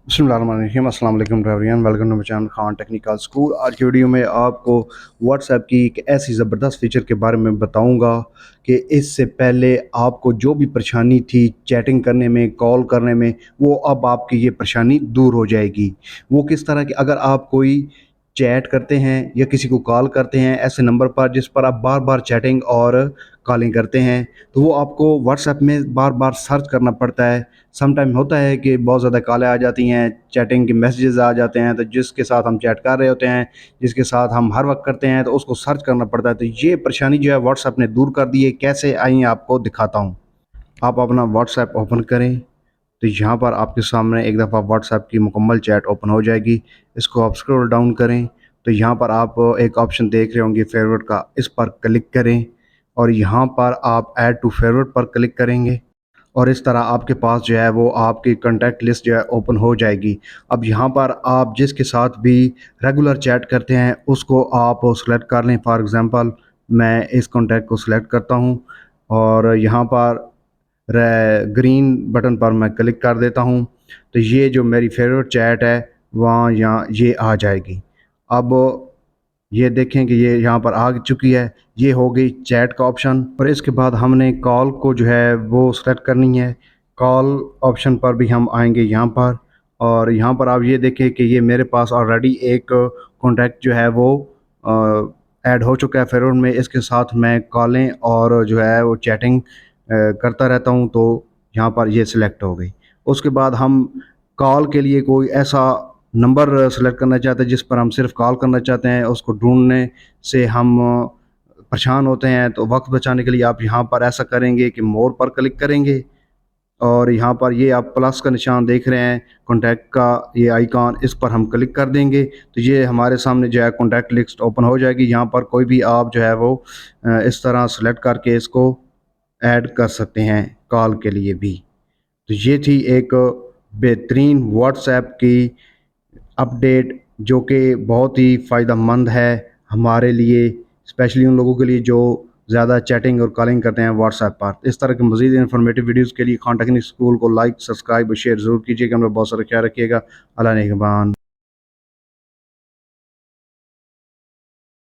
बिस्मिल्लाहिर्रहमानिर्रहीम अस्सलाम वालेकुम everyone, welcome to my channel Khan technical school. आज की वीडियो में आपको व्हाट्सएप की एक ऐसी ज़बरदस्त फ़ीचर के बारे में बताऊंगा कि इससे पहले आपको जो भी परेशानी थी चैटिंग करने में, कॉल करने में, वो अब आपकी ये परेशानी दूर हो जाएगी। वो किस तरह की, अगर आप कोई चैट करते हैं या किसी को कॉल करते हैं ऐसे नंबर पर जिस पर आप बार बार चैटिंग और कॉलिंग करते हैं, तो वो आपको व्हाट्सएप में बार बार सर्च करना पड़ता है। सम टाइम होता है कि बहुत ज़्यादा कॉलें आ जाती हैं, चैटिंग के मैसेजेस आ जाते हैं, तो जिसके साथ हम चैट कर रहे होते हैं, जिसके साथ हम हर वक्त करते हैं, तो उसको सर्च करना पड़ता है। तो ये परेशानी जो है व्हाट्सएप ने दूर कर दी है। कैसे आई आपको दिखाता हूँ। आप अपना व्हाट्सएप ओपन करें, तो यहाँ पर आपके सामने एक दफ़ा व्हाट्सएप की मुकम्मल चैट ओपन हो जाएगी। इसको आप स्क्रॉल डाउन करें तो यहाँ पर आप एक ऑप्शन देख रहे होंगे फेवरेट का, इस पर क्लिक करें और यहाँ पर आप ऐड टू फेवरेट पर क्लिक करेंगे और इस तरह आपके पास जो है वो आपकी कॉन्टैक्ट लिस्ट जो है ओपन हो जाएगी। अब यहाँ पर आप जिसके साथ भी रेगुलर चैट करते हैं उसको आप सेलेक्ट कर लें। फॉर एग्ज़ाम्पल मैं इस कॉन्टैक्ट को सिलेक्ट करता हूँ और यहाँ पर ग्रीन बटन पर मैं क्लिक कर देता हूँ, तो ये जो मेरी फेवरेट चैट है वहाँ यहाँ ये आ जाएगी। अब ये देखें कि ये यहाँ पर आ चुकी है। ये हो गई चैट का ऑप्शन और इसके बाद हमने कॉल को जो है वो सेलेक्ट करनी है। कॉल ऑप्शन पर भी हम आएंगे यहाँ पर और यहाँ पर आप ये देखें कि ये मेरे पास ऑलरेडी एक कॉन्टैक्ट जो है वो ऐड हो चुका है फेवरेट में। इसके साथ मैं कॉलें और जो है वो चैटिंग करता रहता हूँ, तो यहाँ पर ये सिलेक्ट हो गई। उसके बाद हम कॉल के लिए कोई ऐसा नंबर सेलेक्ट करना चाहते हैं जिस पर हम सिर्फ कॉल करना चाहते हैं, उसको ढूंढने से हम परेशान होते हैं, तो वक्त बचाने के लिए आप यहाँ पर ऐसा करेंगे कि मोर पर क्लिक करेंगे और यहाँ पर ये आप प्लस का निशान देख रहे हैं, कॉन्टैक्ट का ये आइकॉन, इस पर हम क्लिक कर देंगे तो ये हमारे सामने जो है कॉन्टैक्ट लिस्ट ओपन हो जाएगी। यहाँ पर कोई भी आप जो है वो इस तरह सेलेक्ट करके इसको ऐड कर सकते हैं कॉल के लिए भी। तो ये थी एक बेहतरीन व्हाट्सएप की अपडेट जो कि बहुत ही फ़ायदेमंद है हमारे लिए, स्पेशली उन लोगों के लिए जो ज़्यादा चैटिंग और कॉलिंग करते हैं व्हाट्सएप पर। इस तरह के मज़ीद इन्फॉर्मेटिव वीडियोज़ के लिए खान टेक्निक स्कूल को लाइक, सब्सक्राइब और शेयर ज़रूर कीजिएगा। हमें बहुत सारा ख्याल रखिएगा। अल्लाह निगहबान।